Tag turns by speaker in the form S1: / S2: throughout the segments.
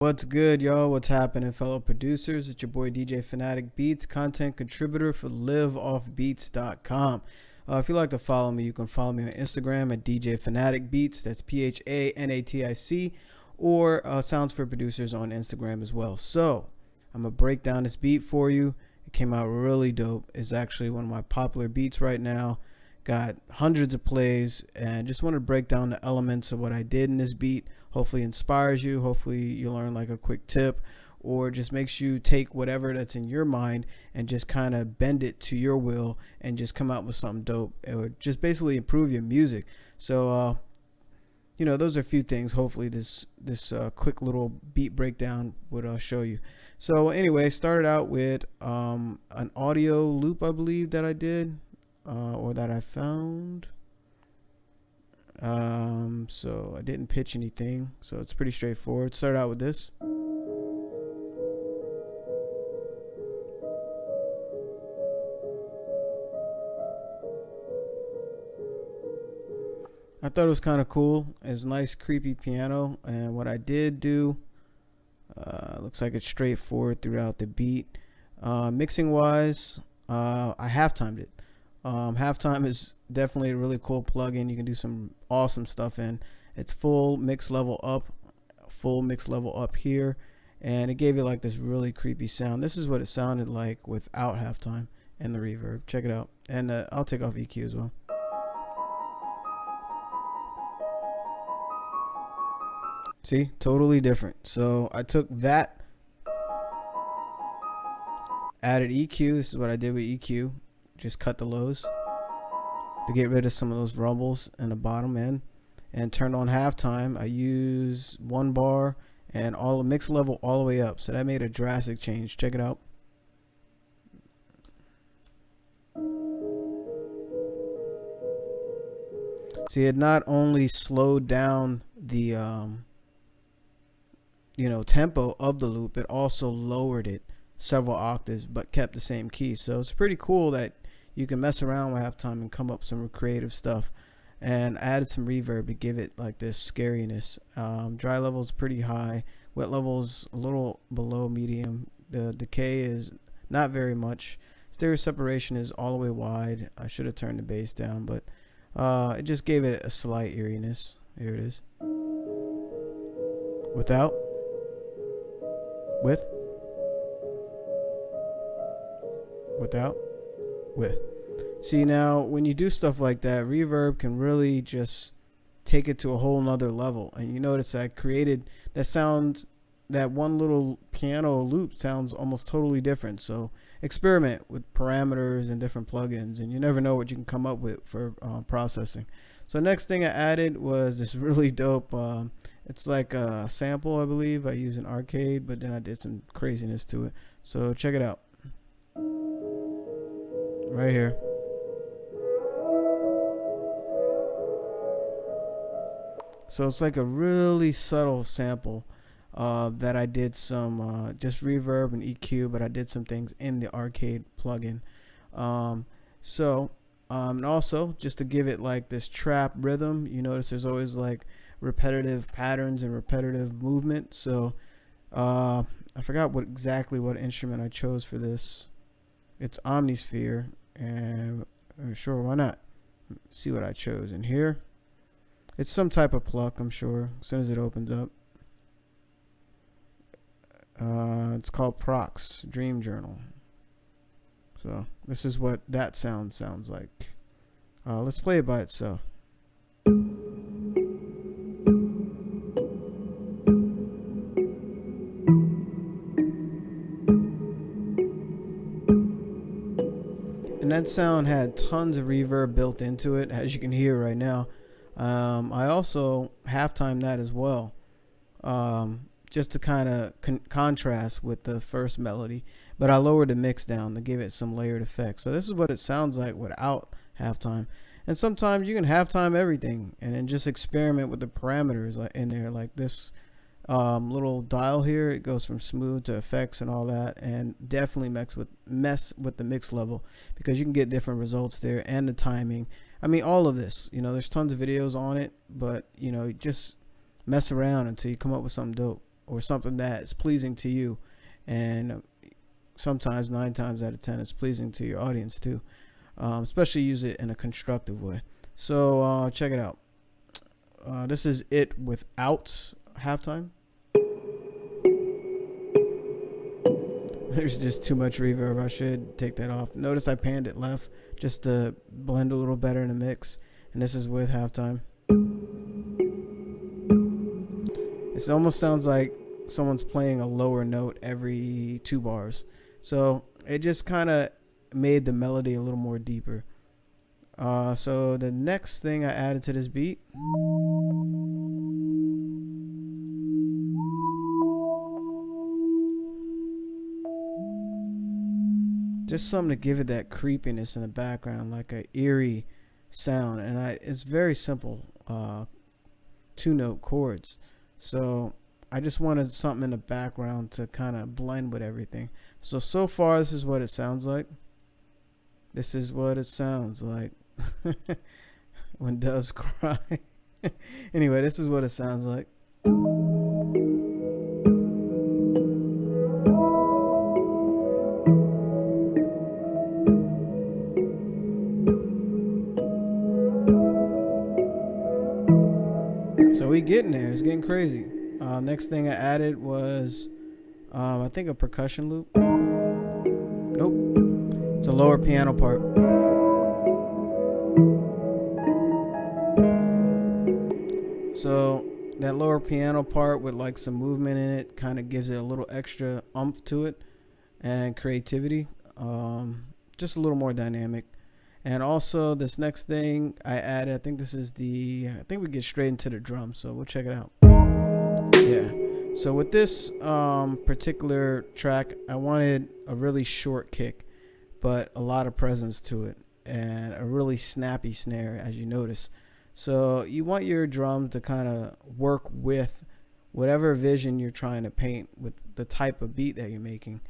S1: What's good, y'all? What's happening, fellow producers? It's your boy DJ Fanatic Beats, content contributor for LiveOffBeats.com. If you'd like to follow me, you can follow me on Instagram at DJ Fanatic Beats. That's PHANATIC, or Sounds for Producers on Instagram as well. So I'm gonna break down this beat for you. It came out really dope. It's actually one of my popular beats right now. Got hundreds of plays, and just want to break down the elements of what I did in this beat. Hopefully inspires you. Hopefully you learn like a quick tip, or just makes you take whatever that's in your mind and just kind of bend it to your will and just come out with something dope. It would just basically improve your music. So those are a few things. Hopefully this quick little beat breakdown would show you. So anyway, started out with an audio loop, I believe, that I did or that I found. So I didn't pitch anything, so it's pretty straightforward. Start out with this. I thought it was kind of cool. It was a nice creepy piano, and what I did do, looks like it's straightforward throughout the beat. Mixing wise, I half-timed it. Halftime is definitely a really cool plugin. You can do some awesome stuff in. It's full mix level up here, and it gave you like this really creepy sound. This is what it sounded like without halftime and the reverb. Check it out. And I'll take off EQ as well. See, totally different. So I took that, added EQ. This is what I did with EQ. Just cut the lows to get rid of some of those rumbles in the bottom end, and turned on halftime. I use 1 bar and all the mix level all the way up, so that made a drastic change. Check it out. See, it not only slowed down the tempo of the loop, it also lowered it several octaves but kept the same key. So it's pretty cool that you can mess around with halftime and come up with some creative stuff. And I added some reverb to give it like this scariness. Dry level is pretty high, wet level is a little below medium. The decay is not very much. Stereo separation is all the way wide. I should have turned the bass down, but it just gave it a slight eeriness. Here it is. Without, with, without, with. See, now when you do stuff like that, reverb can really just take it to a whole nother level. And you notice I created that sound, that one little piano loop sounds almost totally different. So experiment with parameters and different plugins, and you never know what you can come up with for processing. So next thing I added was this really dope, it's like a sample, I believe. I use an arcade, but then I did some craziness to it. So check it out. Right here. So it's like a really subtle sample that I did some just reverb and EQ, but I did some things in the arcade plugin. And also just to give it like this trap rhythm, you notice there's always like repetitive patterns and repetitive movement. So I forgot exactly what instrument I chose for this. It's Omnisphere, and sure, why not? See what I chose in here. It's some type of pluck, I'm sure, as soon as it opens up. It's called Prox Dream Journal. So this is what that sounds like. Let's play it by itself. And that sound had tons of reverb built into it, as you can hear right now. I also halftime that as well, just to kind of contrast with the first melody, but I lowered the mix down to give it some layered effects. So this is what it sounds like without halftime. And sometimes you can halftime everything and then just experiment with the parameters in there, like this little dial here. It goes from smooth to effects and all that, and definitely mess with the mix level, because you can get different results there, and the timing. I mean, all of this, there's tons of videos on it, but just mess around until you come up with something dope. or something that's pleasing to you, and sometimes 9 times out of 10 it's pleasing to your audience too. Especially use it in a constructive way. So check it out. This is it without halftime. There's just too much reverb. I should take that off. Notice I panned it left just to blend a little better in the mix. And this is with halftime. It almost sounds like someone's playing a lower note every 2 bars. So it just kind of made the melody a little more deeper. So the next thing I added to this beat, just something to give it that creepiness in the background, like a eerie sound. And it's very simple, 2-note chords. So I just wanted something in the background to kind of blend with everything. So far, this is what it sounds like. This is what it sounds like when doves cry. Anyway, this is what it sounds like. So we getting there. It's getting crazy. Next thing I added was I think a percussion loop. Nope. It's a lower piano part. So that lower piano part with like some movement in it kind of gives it a little extra oomph to it and creativity. Just a little more dynamic. And also this next thing I added, I think we get straight into the drums, so we'll check it out. Yeah. So with this particular track, I wanted a really short kick, but a lot of presence to it, and a really snappy snare, as you notice. So you want your drums to kind of work with whatever vision you're trying to paint with the type of beat that you're making.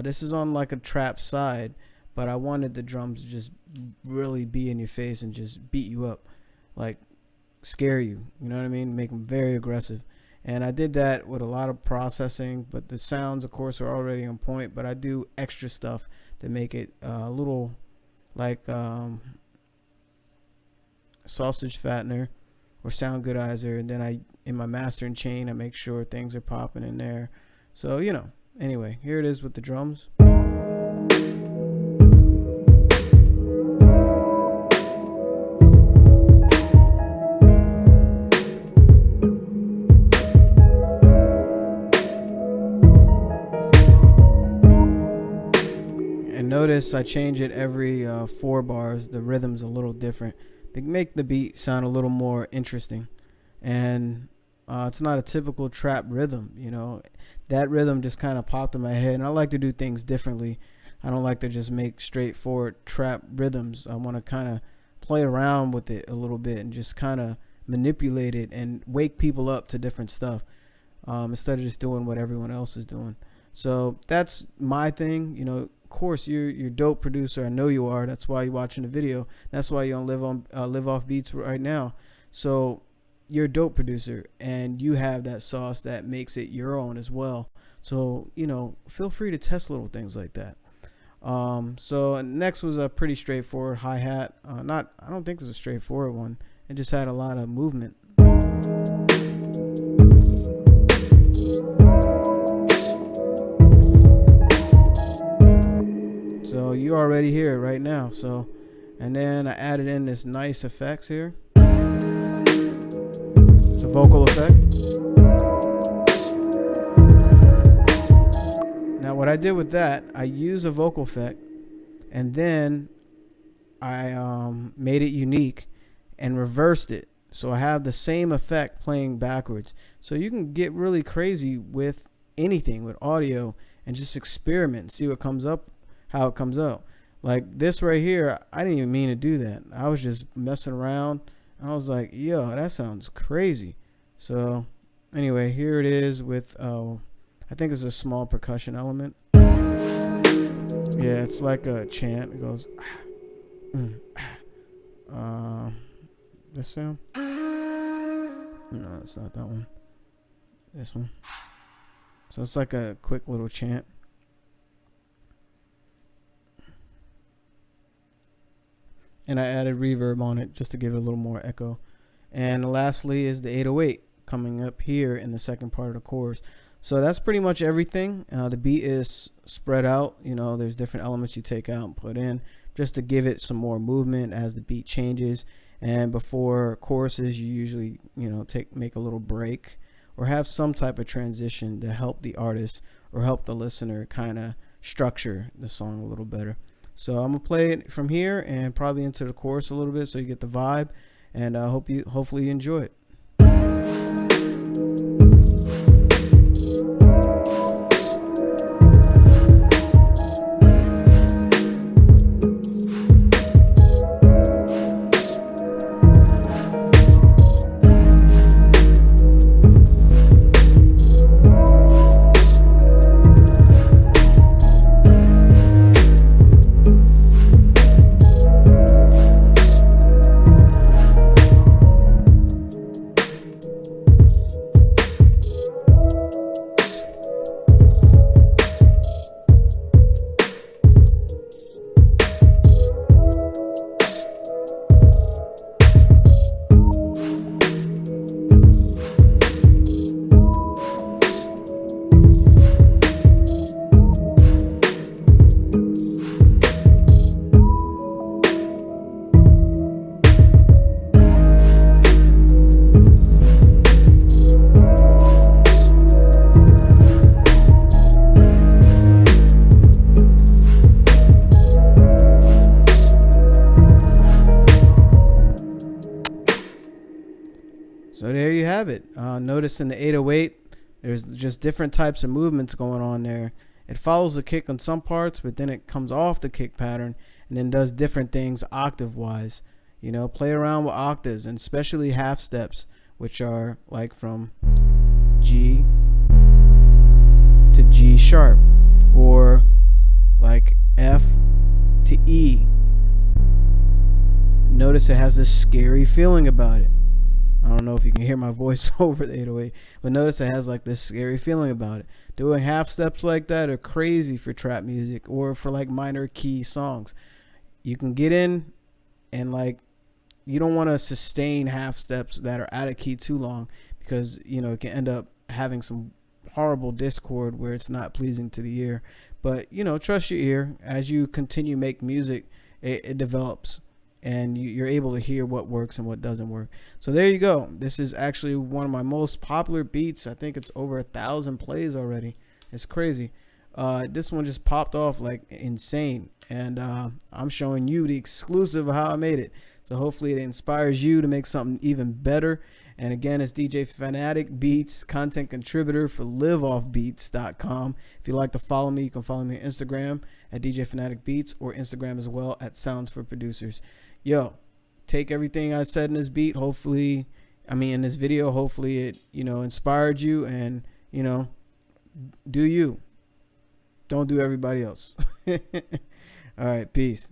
S1: This is on like a trap side, but I wanted the drums to just really be in your face and just beat you up, like scare you, you know what I mean? Make them very aggressive. And I did that with a lot of processing, but the sounds, of course, are already on point, but I do extra stuff to make it a little like sausage fattener or sound goodizer. And then in my mastering chain, I make sure things are popping in there. So, you know, anyway, here it is with the drums. Notice I change it every 4 bars. The rhythm's a little different. They make the beat sound a little more interesting. And it's not a typical trap rhythm, you know. That rhythm just kind of popped in my head, and I like to do things differently. I don't like to just make straightforward trap rhythms. I want to kind of play around with it a little bit and just kind of manipulate it and wake people up to different stuff, instead of just doing what everyone else is doing. So that's my thing, you know. Of course, you're a dope producer. I know you are. That's why you're watching the video. That's why you're on LiveOffBeats right now. So you're a dope producer, and you have that sauce that makes it your own as well. So, you know, feel free to test little things like that. So next was a pretty straightforward hi-hat. I don't think it's a straightforward one. It just had a lot of movement. So you already hear it right now. So, and then I added in this nice effects here. It's a vocal effect. Now what I did with that, I used a vocal effect, and then I made it unique and reversed it. So I have the same effect playing backwards. So you can get really crazy with anything, with audio, and just experiment and see what comes up. How it comes out. Like this right here, I didn't even mean to do that. I was just messing around. I was like, yo, that sounds crazy. So anyway, here it is with I think it's a small percussion element. Yeah, it's like a chant. It goes this sound? No, it's not that one. This one. So it's like a quick little chant. And I added reverb on it just to give it a little more echo. And lastly is the 808 coming up here in the second part of the chorus. So that's pretty much everything. The beat is spread out. You know, there's different elements you take out and put in just to give it some more movement as the beat changes. And before choruses, you usually, you know, make a little break or have some type of transition to help the artist or help the listener kind of structure the song a little better. So I'm gonna play it from here and probably into the chorus a little bit so you get the vibe, and hopefully you enjoy it. So there you have it. Notice in the 808, there's just different types of movements going on there. It follows the kick on some parts, but then it comes off the kick pattern and then does different things octave-wise. You know, play around with octaves, and especially half steps, which are like from G to G sharp, or like F to E. Notice it has this scary feeling about it. I don't know if you can hear my voice over the 808, but notice it has like this scary feeling about it. Doing half steps like that are crazy for trap music or for like minor key songs. You can get in and like, you don't want to sustain half steps that are out of key too long, because, you know, it can end up having some horrible discord where it's not pleasing to the ear. But, you know, trust your ear. As you continue make music, it develops, and you're able to hear what works and what doesn't work. So there you go. This is actually one of my most popular beats. I think it's over 1,000 plays already. It's crazy. This one just popped off like insane, and I'm showing you the exclusive of how I made it. So hopefully it inspires you to make something even better. And again, it's DJ Fanatic Beats, content contributor for LiveOffBeats.com. If you'd like to follow me, you can follow me on Instagram at DJ Fanatic Beats, or Instagram as well at Sounds for Producers. Yo, take everything I said in this beat, in this video, hopefully it, you know, inspired you, and, you know, do you. Don't do everybody else. All right, peace.